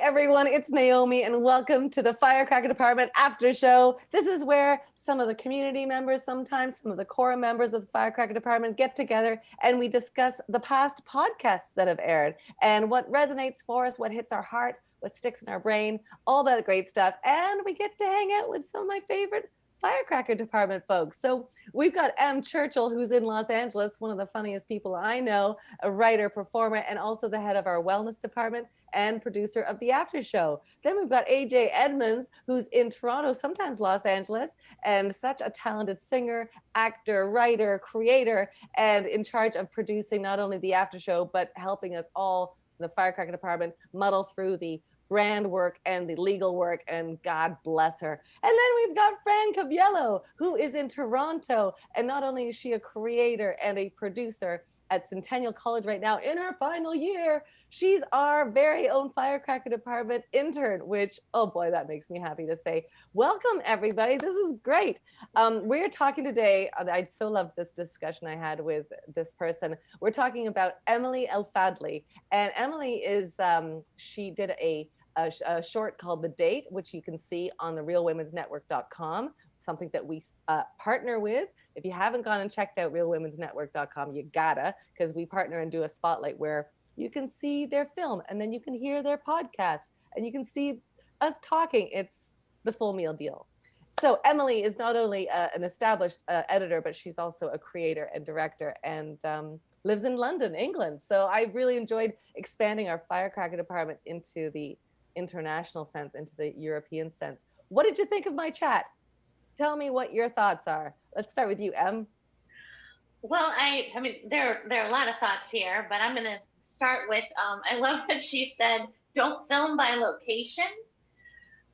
everyone, it's Naomi and welcome to the Firecracker Department Aftershow. This is where some of the community members, sometimes some of the core members of the Firecracker Department get together and we discuss the past podcasts that have aired and what resonates for us, what hits our heart, what sticks in our brain, all that great stuff. And we get to hang out with some of my favorite Firecracker Department folks. So we've got M. Churchill, who's in Los Angeles, one of the funniest people I know, a writer, performer, and also the head of our wellness department and producer of the After Show. Then we've got AJ Edmonds, who's in Toronto, sometimes Los Angeles, and such a talented singer, actor, writer, creator, and in charge of producing not only the After Show, but helping us all, the Firecracker Department, muddle through the brand work and the legal work, and God bless her. And then we've got Fran Cabiello, who is in Toronto, and not only is she a creator and a producer at Centennial College right now in her final year, she's our very own Firecracker Department intern, which, oh boy, that makes me happy to say. Welcome, everybody. This is great. We're talking today, I so loved this discussion I had with this person. We're talking about Emmalie El Fadli. And Emmalie is, she did a short called The Date, which you can see on the realwomensnetwork.com, something that we partner with. If you haven't gone and checked out realwomensnetwork.com, you gotta, because we partner and do a spotlight where you can see their film and then you can hear their podcast and you can see us talking. It's the full meal deal. So Emmalie is not only an established editor, but she's also a creator and director and lives in London, England. So I really enjoyed expanding our Firecracker Department into the international sense, into the European sense. What did you think of my chat? Tell me what your thoughts are. Let's start with you, Em. Well, I mean, there are a lot of thoughts here, but I'm going to start with, I love that she said, don't film by location,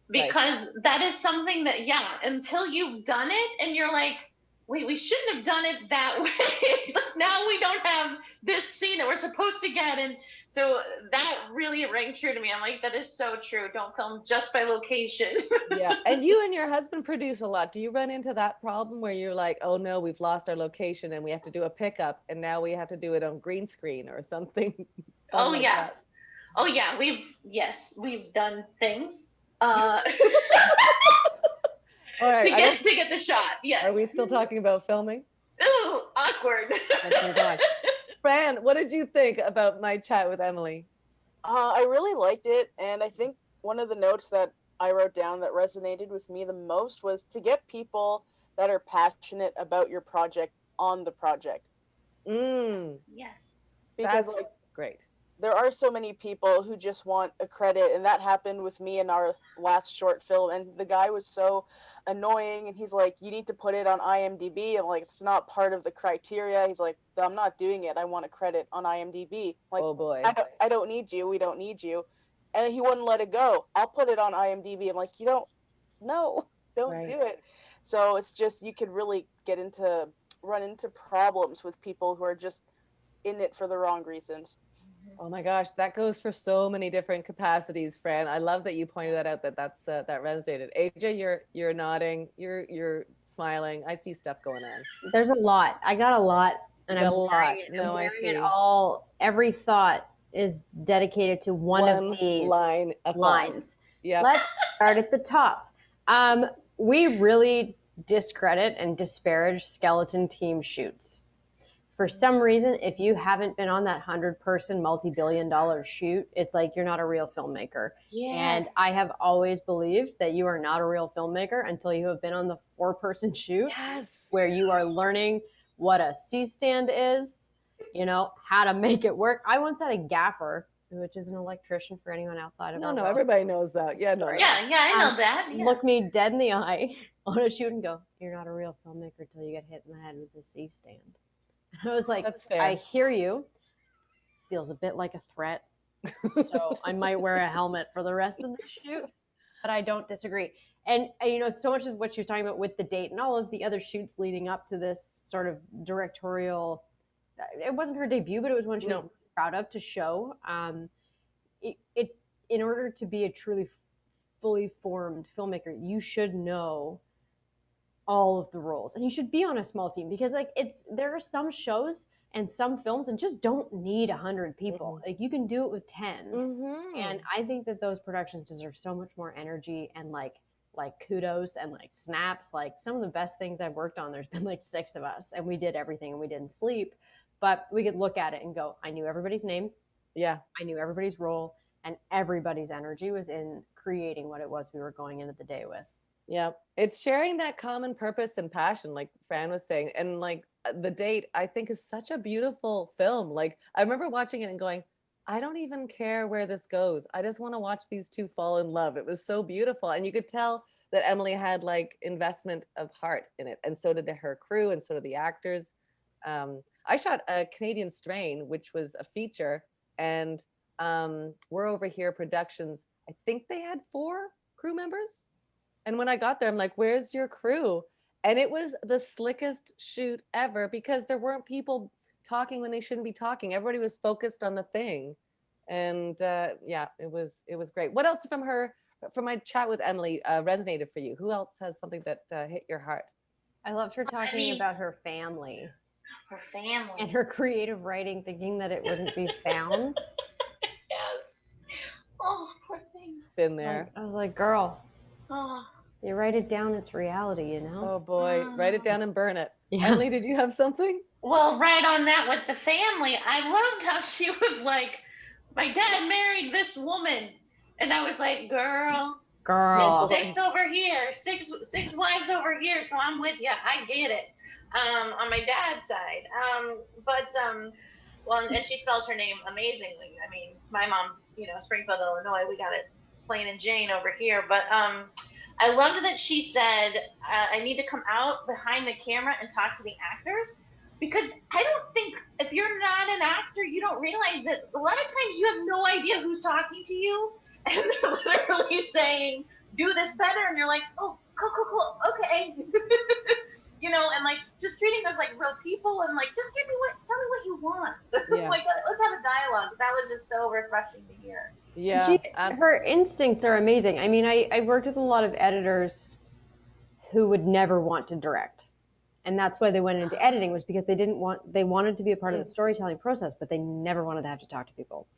because right. That is something that, yeah, until you've done it and you're like, wait, we shouldn't have done it that way. Now we don't have this scene that we're supposed to get. And so that really rang true to me. I'm like, that is so true. Don't film just by location. Yeah. And you and your husband produce a lot. Do you run into that problem where you're like, oh no, we've lost our location and we have to do a pickup and now we have to do it on green screen or something? Oh, like yeah. That. Oh, yeah. We've done things. All right, to get the shot. Yes. Are we still talking about filming? Ooh, awkward. Let's move on. Fran, what did you think about my chat with Emmalie? I really liked it, and I think one of the notes that I wrote down that resonated with me the most was to get people that are passionate about your project on the project. Yes. Because that's great. There are so many people who just want a credit, and that happened with me in our last short film, and the guy was so annoying, and he's like, you need to put it on IMDb. I'm like, it's not part of the criteria. He's like, I'm not doing it. I want a credit on IMDb. I'm like, oh boy, I don't need you. We don't need you. And he wouldn't let it go. I'll put it on IMDb. I'm like, don't right. do it. So it's just, you could really run into problems with people who are just in it for the wrong reasons. Oh my gosh, that goes for so many different capacities, Fran. I love that you pointed that out. That resonated. AJ, you're nodding. You're smiling. I see stuff going on. There's a lot. I got a lot, and I'm wearing it. No, I see it all. Every thought is dedicated to one of these lines. Yeah. Let's start at the top. We really discredit and disparage skeleton team shoots. For some reason, if you haven't been on that 100-person multi-billion-dollar shoot, it's like you're not a real filmmaker. Yes. And I have always believed that you are not a real filmmaker until you have been on the 4-person shoot, where you are learning what a C-stand is, how to make it work. I once had a gaffer, which is an electrician for anyone outside of our world. Everybody knows that. Yeah, no. Yeah, I know that. Yeah. Look me dead in the eye on a shoot and go, you're not a real filmmaker until you get hit in the head with a C-stand. I was like, that's fair. I hear you. Feels a bit like a threat. So I might wear a helmet for the rest of the shoot, but I don't disagree. And so much of what she was talking about with The Date and all of the other shoots leading up to this sort of directorial, it wasn't her debut, but it was one she was proud of to show. In order to be a truly fully formed filmmaker, you should know all of the roles. And you should be on a small team because like there are some shows and some films and just don't need 100 people. Like you can do it with 10. And I think that those productions deserve so much more energy and like kudos and like snaps. Like some of the best things I've worked on, there's been like 6 of us and we did everything and we didn't sleep, but we could look at it and go, I knew everybody's name. Yeah. I knew everybody's role, and everybody's energy was in creating what it was we were going into the day with. Yeah. It's sharing that common purpose and passion, like Fran was saying. And like The Date, I think is such a beautiful film. Like I remember watching it and going, I don't even care where this goes. I just want to watch these two fall in love. It was so beautiful. And you could tell that Emily had like investment of heart in it. And so did her crew and so did the actors. I shot a Canadian Strain, which was a feature, and We're Over Here Productions, I think they had 4 crew members. And when I got there, I'm like, where's your crew? And it was the slickest shoot ever because there weren't people talking when they shouldn't be talking. Everybody was focused on the thing. And yeah, it was great. What else from my chat with Emily resonated for you? Who else has something that hit your heart? I loved her talking about her family. Her family. And her creative writing, thinking that it wouldn't be found. Yes. Oh, poor thing. Been there. I was like, girl. Oh. You write it down, it's reality, you know? Oh boy, write it down and burn it. Yeah. Emily, did you have something? Well, right on that with the family, I loved how she was like, my dad married this woman. And I was like, girl. 6 over here, six wives over here, so I'm with you. I get it. On my dad's side. Well, and she spells her name amazingly. I mean, my mom, Springfield, Illinois, we got it plain and Jane over here. But I loved that she said, I need to come out behind the camera and talk to the actors, because I don't think if you're not an actor, you don't realize that a lot of times you have no idea who's talking to you, and they're literally saying, do this better, and you're like, oh, cool, okay. And like just treating us like real people, and like just tell me what you want. Yeah. Like let's have a dialogue. That was just so refreshing to hear. Yeah, her instincts are amazing. I mean, I've worked with a lot of editors who would never want to direct, and that's why they went into editing, was because they wanted to be a part of the storytelling process, but they never wanted to have to talk to people.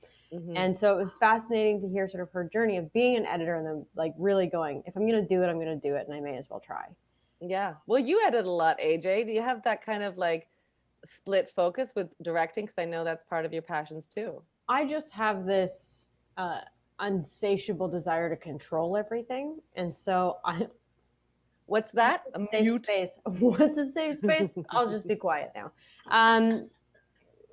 And so it was fascinating to hear sort of her journey of being an editor and then like really going, if I'm going to do it, I'm going to do it, and I may as well try. Yeah. Well, you edit a lot, AJ. Do you have that kind of like split focus with directing? Because I know that's part of your passions too. I just have this unsatiable desire to control everything. And so What's that? A safe space. What's a safe space? I'll just be quiet now.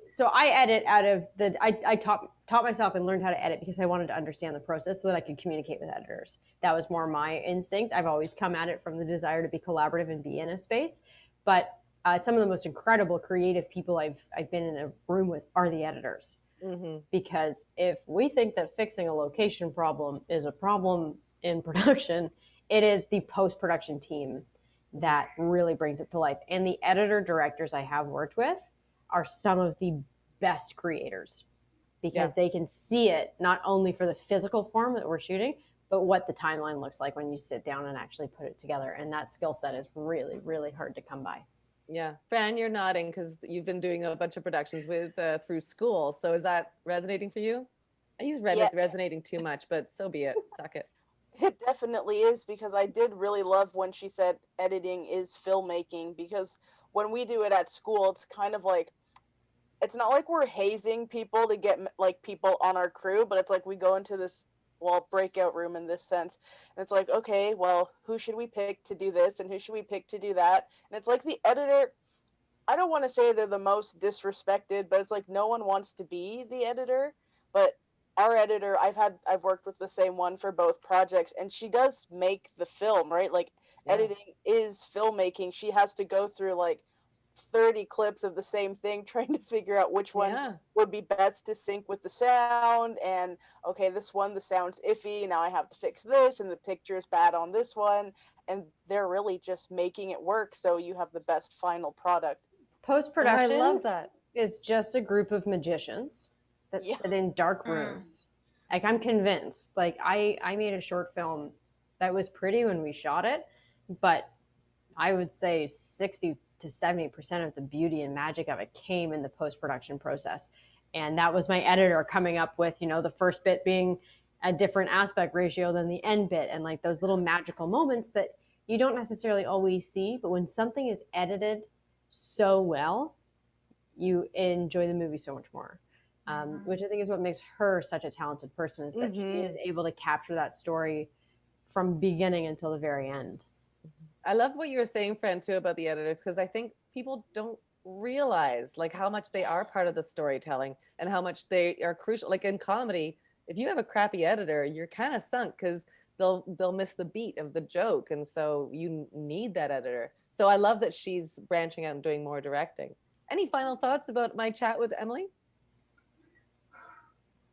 So I edit out of I taught myself and learned how to edit because I wanted to understand the process so that I could communicate with editors. That was more my instinct. I've always come at it from the desire to be collaborative and be in a space. But some of the most incredible creative people I've been in a room with are the editors. Because if we think that fixing a location problem is a problem in production, it is the post-production team that really brings it to life. And the editor directors I have worked with are some of the best creators, because they can see it not only for the physical form that we're shooting, but what the timeline looks like when you sit down and actually put it together. And that skill set is really, really hard to come by. Yeah. Fran, you're nodding because you've been doing a bunch of productions with through school. So is that resonating for you? I use resonating too much, but so be it. Suck it. It definitely is, because I did really love when she said editing is filmmaking, because when we do it at school, it's kind of like, it's not like we're hazing people to get like people on our crew, but it's like we go into this breakout room in this sense. And it's like, okay, well, who should we pick to do this? And who should we pick to do that? And it's like the editor, I don't want to say they're the most disrespected, but it's like no one wants to be the editor. But our editor, I've worked with the same one for both projects, and she does make the film, right? Like editing is filmmaking. She has to go through like 30 clips of the same thing, trying to figure out which one would be best to sync with the sound. And okay, this one, the sound's iffy, now I have to fix this, and the picture is bad on this one. And they're really just making it work so you have the best final product. Post-production, I love that, is just a group of magicians that sit in dark rooms. Like, I'm convinced, like I made a short film that was pretty when we shot it, but I would say 60 to 70% of the beauty and magic of it came in the post-production process. And that was my editor coming up with, the first bit being a different aspect ratio than the end bit, and like those little magical moments that you don't necessarily always see, but when something is edited so well, you enjoy the movie so much more. Which I think is what makes her such a talented person, is that she is able to capture that story from beginning until the very end. I love what you were saying, Fran, too, about the editors, because I think people don't realize like how much they are part of the storytelling and how much they are crucial. Like in comedy, if you have a crappy editor, you're kind of sunk because they'll miss the beat of the joke, and so you need that editor. So I love that she's branching out and doing more directing. Any final thoughts about my chat with Emily?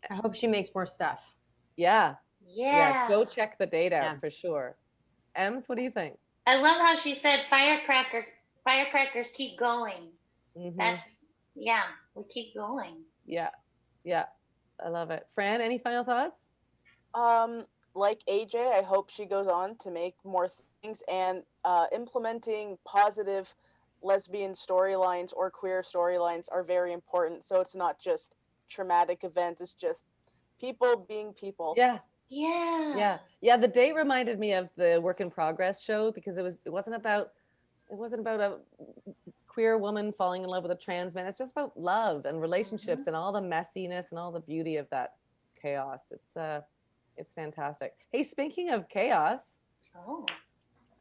I hope she makes more stuff. Yeah. Yeah. Go check the date out for sure. Ems, what do you think? I love how she said firecrackers keep going. That's, we keep going. Yeah. I love it. Fran, any final thoughts? Like AJ, I hope she goes on to make more things, and implementing positive lesbian storylines or queer storylines are very important. So it's not just traumatic events, it's just people being people. Yeah. The date reminded me of the Work in Progress show, because it wasn't about a queer woman falling in love with a trans man. It's just about love and relationships and all the messiness and all the beauty of that chaos. It's fantastic. Hey, speaking of chaos,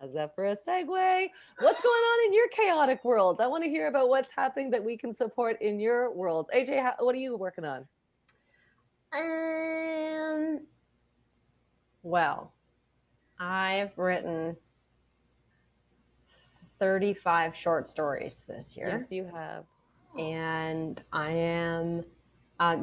as that for a segue, what's going on in your chaotic worlds? I want to hear about what's happening that we can support in your worlds. AJ, what are you working on? Well, I've written 35 short stories this year. Yes, you have. And I am,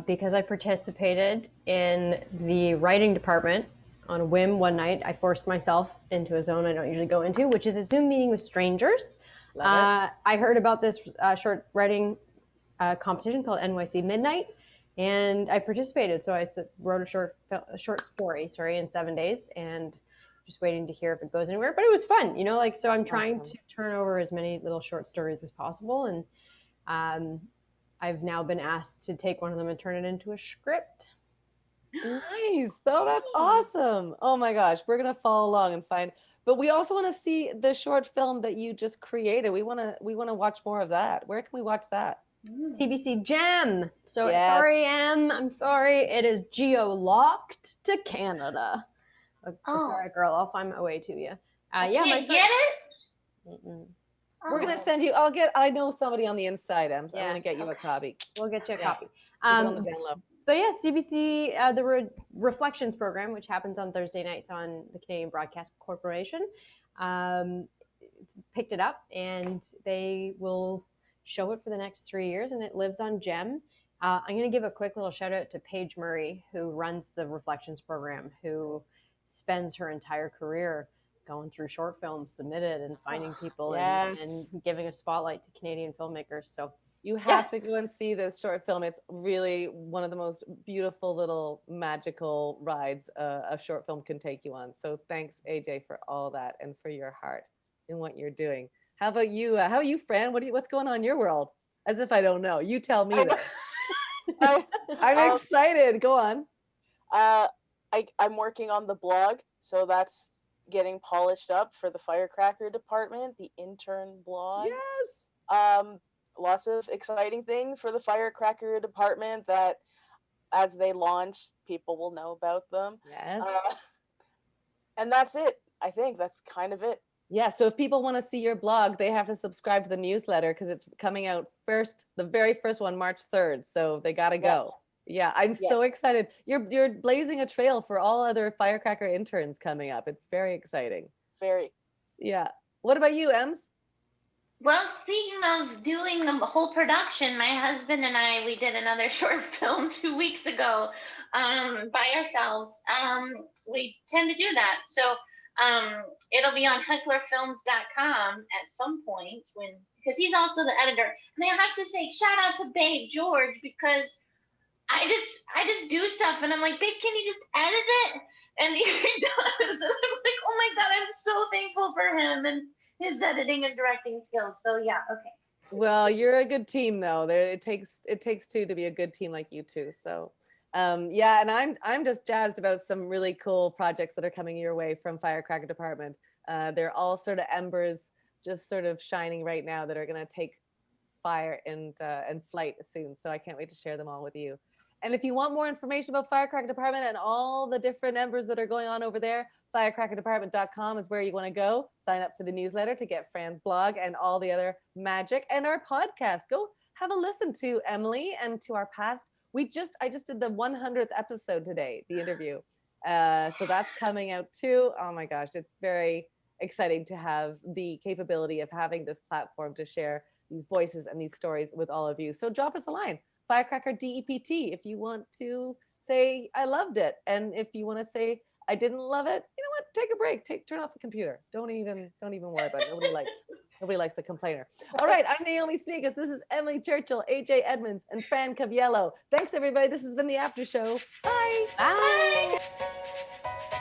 because I participated in the writing department on a whim one night, I forced myself into a zone I don't usually go into, which is a Zoom meeting with strangers. I heard about this short writing competition called NYC Midnight, and I participated. So I wrote a short story, in 7 days, and just waiting to hear if it goes anywhere. But it was fun, so I'm trying to turn over as many little short stories as possible. And I've now been asked to take one of them and turn it into a script. Nice. Oh, that's awesome. Oh my gosh. We're going to follow along and find, but we also want to see the short film that you just created. We want to watch more of that. Where can we watch that? CBC Gem. So sorry, Em. I'm sorry. It is geo-locked to Canada. It's all right, girl. I'll find my way to you. Get it? We're gonna send you. I know somebody on the inside. I'm gonna get you a copy. We'll get you a copy. On the download. But yeah, CBC, the Reflections program, which happens on Thursday nights on the Canadian Broadcast Corporation, picked it up, and they will show it for the next 3 years, and it lives on Gem. I'm going to give a quick little shout out to Paige Murray, who runs the Reflections program, who spends her entire career going through short films submitted and finding people and giving a spotlight to Canadian filmmakers. So you have to go and see this short film. It's really one of the most beautiful little magical rides a short film can take you on. So thanks, AJ, for all that and for your heart in what you're doing. How about you? How are you, Fran? What's going on in your world? As if I don't know. You tell me that. I'm excited. Go on. I'm working on the blog, so that's getting polished up for the Firecracker department, the intern blog. Yes. Lots of exciting things for the Firecracker department that, as they launch, people will know about them. Yes. And that's it. I think that's kind of it. Yeah, so if people want to see your blog, they have to subscribe to the newsletter because it's coming out the very first one, March 3rd. So they got to go. Yeah, I'm so excited. You're blazing a trail for all other Firecracker interns coming up. It's very exciting. Very. Yeah. What about you, Ems? Well, speaking of doing the whole production, my husband and I, we did another short film 2 weeks ago by ourselves. We tend to do that. So it'll be on hecklerfilms.com at some point because he's also the editor. And I have to say, shout out to Babe George, because I just do stuff and I'm like, babe, can you just edit it? And he does. And I'm like, oh my God, I'm so thankful for him. And his editing and directing skills. So yeah, okay. Well, you're a good team though. There it takes two to be a good team like you two. So yeah, and I'm just jazzed about some really cool projects that are coming your way from Firecracker Department. They're all sort of embers just sort of shining right now that are going to take fire and flight soon. So I can't wait to share them all with you. And if you want more information about Firecracker Department and all the different embers that are going on over there, firecrackerdepartment.com is where you want to go. Sign up for the newsletter to get Fran's blog and all the other magic and our podcast. Go have a listen to Emily and to our past. I just did the 100th episode today, the interview. So that's coming out too. Oh my gosh, it's very exciting to have the capability of having this platform to share these voices and these stories with all of you. So drop us a line, Firecracker DEPT, if you want to say I loved it, and if you want to say I didn't love it, you know what? Take a break. Turn off the computer. Don't even worry about it. Nobody likes the complainer. All right, I'm Naomi Sneakus. This is Emily Churchill, AJ Edmonds, and Fran Caviello. Thanks everybody. This has been the After Show. Bye. Bye. Bye.